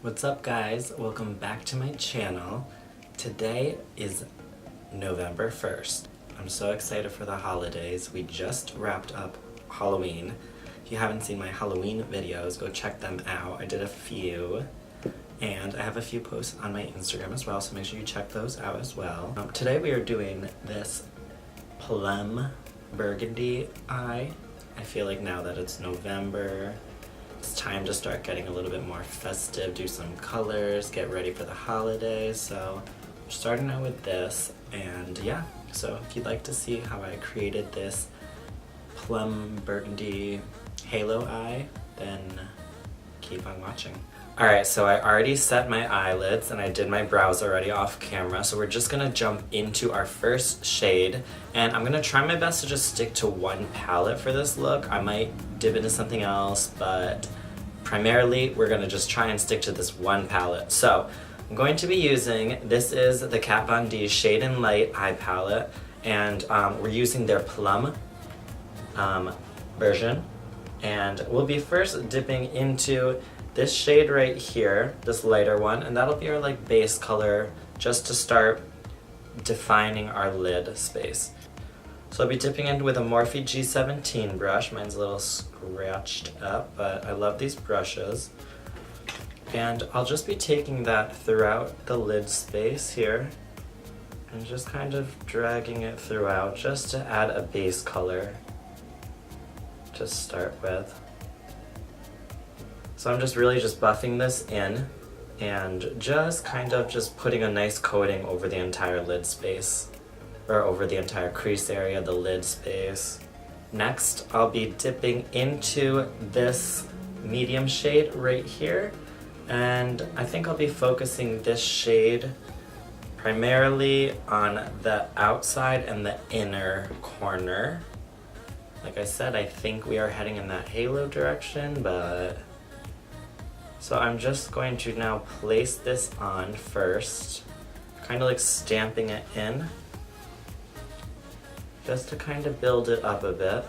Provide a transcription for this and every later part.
What's up guys? Welcome back to my channel. Today is November 1st. I'm so excited for the holidays. We just wrapped up Halloween. If you haven't seen my Halloween videos, go check them out. I did a few. And I have a few posts on my Instagram as well, so make sure you check those out as well. Today we are doing this plum burgundy eye. I feel like now that it's November, it's time to start getting a little bit more festive, do some colors, get ready for the holidays. So we're starting out with this, and yeah, so if you'd like to see how I created this plum burgundy halo eye, then keep on watching. Alright, so I already set my eyelids and I did my brows already off camera, so we're just gonna jump into our first shade, and I'm gonna try my best to just stick to one palette for this look. I might dip into something else, but primarily we're gonna just try and stick to this one palette. So I'm going to be using, this is the Kat Von D Shade and Light eye palette, and we're using their plum version, and we'll be first dipping into this shade right here, this lighter one, and that'll be our like base color just to start defining our lid space. So I'll be dipping in with a Morphe G17 brush. Mine's a little scratched up, but I love these brushes. And I'll just be taking that throughout the lid space here and just kind of dragging it throughout just to add a base color to start with. So I'm just really just buffing this in and just kind of just putting a nice coating over the entire lid space, or over the entire crease area, the lid space. Next, I'll be dipping into this medium shade right here, and I think I'll be focusing this shade primarily on the outside and the inner corner. Like I said, I think we are heading in that halo direction, but so I'm just going to now place this on first, kind of like stamping it in, just to kind of build it up a bit.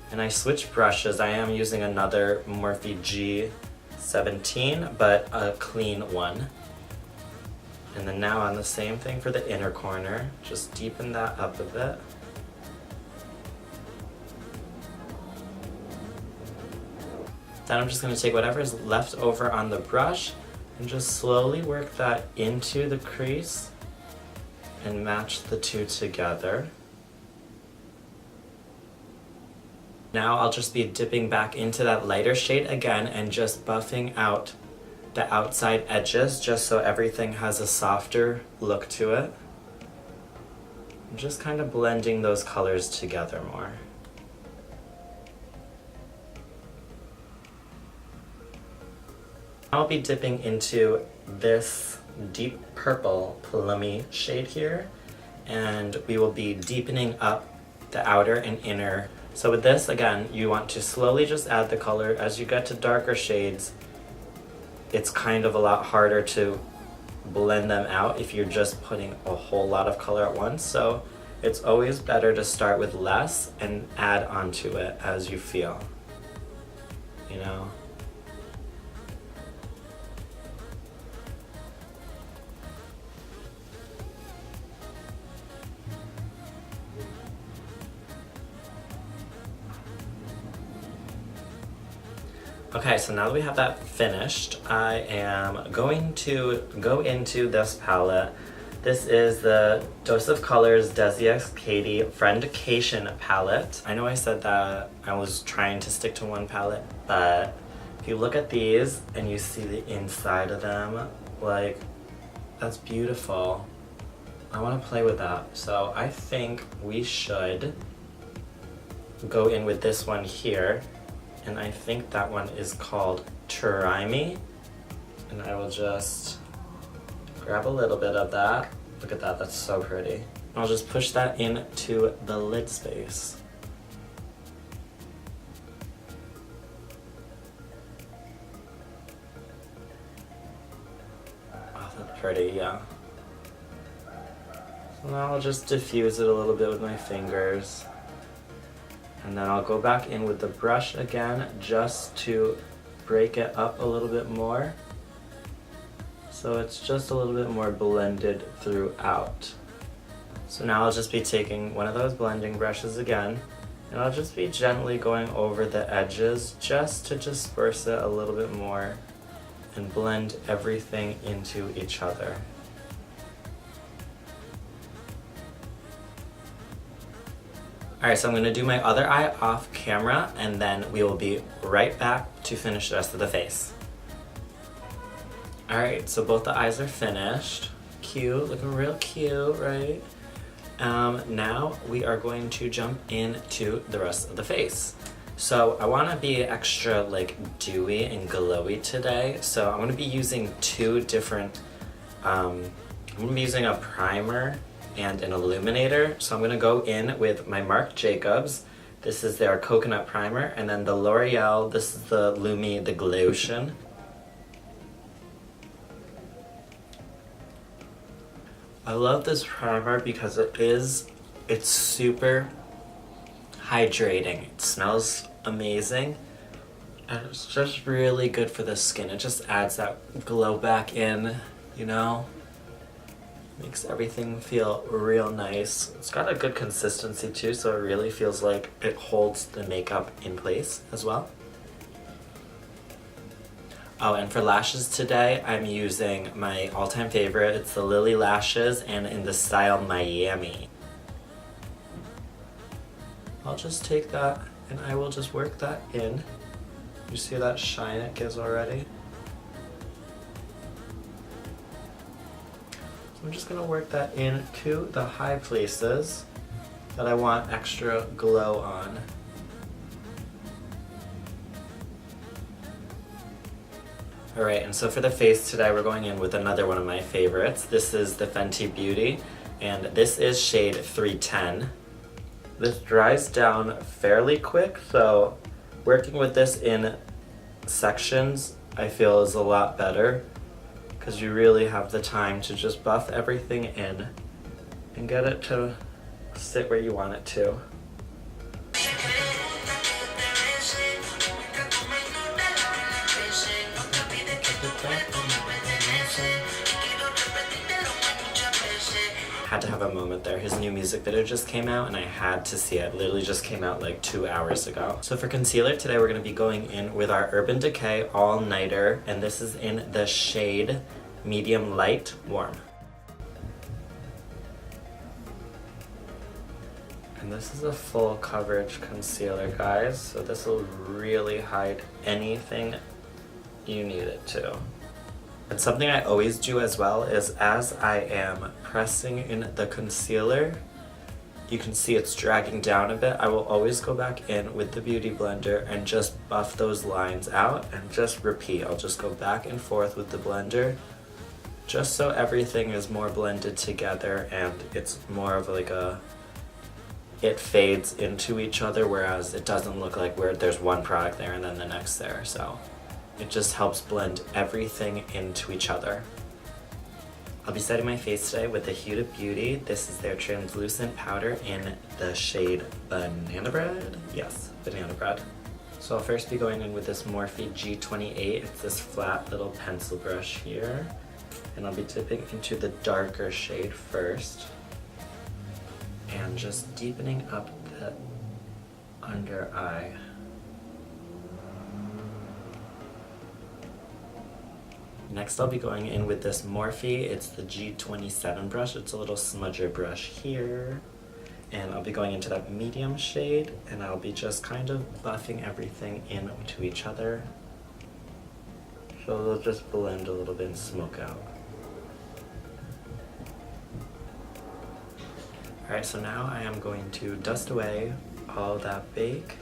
And I switched brushes. I am using another Morphe G17, but a clean one. And then now on the same thing for the inner corner, just deepen that up a bit. Then I'm just going to take whatever's left over on the brush and just slowly work that into the crease and match the two together. Now I'll just be dipping back into that lighter shade again and just buffing out the outside edges just so everything has a softer look to it. I'm just kind of blending those colors together more. I'll be dipping into this deep purple plummy shade here, and we will be deepening up the outer and inner. So with this, again, you want to slowly just add the color. As you get to darker shades, it's kind of a lot harder to blend them out if you're just putting a whole lot of color at once. So it's always better to start with less and add onto it as you feel, you know? Okay, so now that we have that finished, I am going to go into this palette. This is the Dose of Colors Decay Friendication palette. I know I said that I was trying to stick to one palette, but if you look at these and you see the inside of them, like, that's beautiful. I want to play with that. So I think we should go in with this one here. And I think that one is called Try Me. And I will just grab a little bit of that. Look at that, that's so pretty. And I'll just push that into the lid space. Oh, that's pretty, yeah. So now I'll just diffuse it a little bit with my fingers. And then I'll go back in with the brush again just to break it up a little bit more. So it's just a little bit more blended throughout. So now I'll just be taking one of those blending brushes again, and I'll just be gently going over the edges just to disperse it a little bit more and blend everything into each other. Alright, so I'm going to do my other eye off camera, and then we will be right back to finish the rest of the face. Alright, so both the eyes are finished. Cute, looking real cute, right? Now we are going to jump into the rest of the face. So I want to be extra like dewy and glowy today, so I'm going to be using two different, I'm going to be using a primer and an illuminator. So I'm going to go in with my Marc Jacobs. This is their coconut primer, and then the L'Oreal, this is the Lumi, the Glowtion. I love this primer because it's super hydrating. It smells amazing, and it's just really good for the skin. It just adds that glow back in, you know? Makes everything feel real nice. It's got a good consistency too, so it really feels like it holds the makeup in place as well. Oh, and for lashes today, I'm using my all-time favorite. It's the Lily Lashes, and in the style Miami. I'll just take that and I will just work that in. You see that shine it gives already? So I'm just gonna work that into the high places that I want extra glow on. Alright, and so for the face today, we're going in with another one of my favorites. This is the Fenty Beauty, and this is shade 310. This dries down fairly quick, so working with this in sections I feel is a lot better, because you really have the time to just buff everything in and get it to sit where you want it to. Had to have a moment there. His new music video just came out and I had to see it. It literally just came out like 2 hours ago. So for concealer today, we're going to be going in with our Urban Decay All Nighter, and this is in the shade Medium Light Warm. And this is a full coverage concealer, guys, so this will really hide anything you need it to. And something I always do as well is, as I am pressing in the concealer, you can see it's dragging down a bit. I will always go back in with the Beauty Blender and just buff those lines out and just repeat. I'll just go back and forth with the blender just so everything is more blended together and it's more of like it fades into each other, whereas it doesn't look like where there's one product there and then the next there. So it just helps blend everything into each other. I'll be setting my face today with the Huda Beauty. This is their translucent powder in the shade Banana Bread. Yes, Banana Bread. So I'll first be going in with this Morphe G28. It's this flat little pencil brush here. And I'll be dipping into the darker shade first. And just deepening up the under eye. Next I'll be going in with this Morphe. It's the G27 brush. It's a little smudger brush here. And I'll be going into that medium shade, and I'll be just kind of buffing everything into each other. So they'll just blend a little bit and smoke out. Alright, so now I am going to dust away all that bake.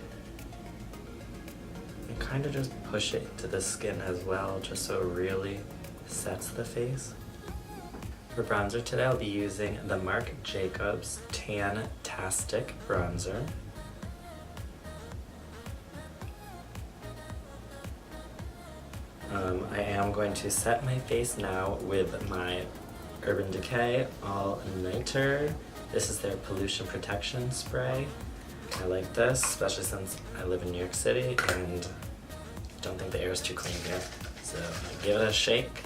And kind of just push it into the skin as well, just so it really sets the face. For bronzer today, I'll be using the Marc Jacobs Tan-tastic Bronzer. I am going to set my face now with my Urban Decay All Nighter. This is their Pollution Protection Spray. I like this, especially since I live in New York City and don't think the air is too clean here. So I'm gonna give it a shake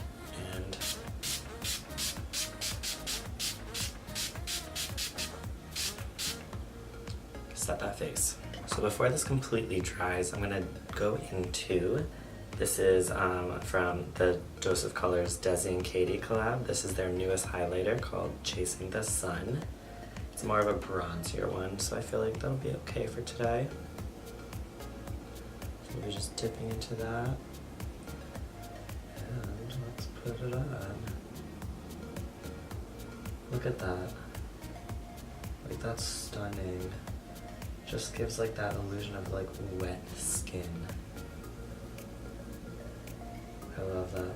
and set that face. So before this completely dries, I'm gonna go into, this is from the Dose of Colors Desi and Katie collab. This is their newest highlighter called Chasing the Sun. It's more of a bronzier one, so I feel like that'll be okay for today. So we're just dipping into that. And let's put it on. Look at that. Like, that's stunning. Just gives like that illusion of like wet skin. I love that.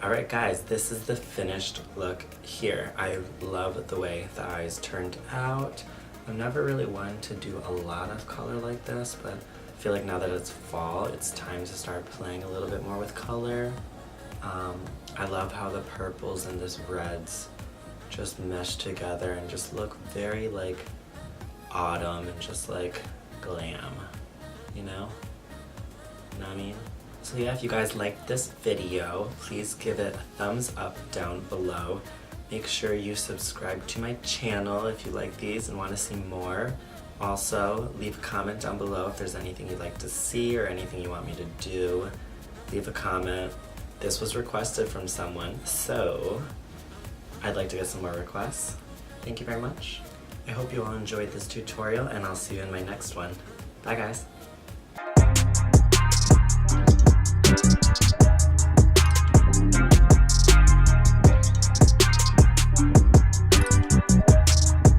Alright guys, this is the finished look here. I love the way the eyes turned out. I've never really wanted to do a lot of color like this, but I feel like now that it's fall, it's time to start playing a little bit more with color. I love how the purples and this reds just mesh together and just look very like autumn and just like glam, you know? You know what I mean? So yeah, if you guys liked this video, please give it a thumbs up down below. Make sure you subscribe to my channel if you like these and want to see more. Also, leave a comment down below if there's anything you'd like to see or anything you want me to do. Leave a comment. This was requested from someone, so I'd like to get some more requests. Thank you very much. I hope you all enjoyed this tutorial, and I'll see you in my next one. Bye guys.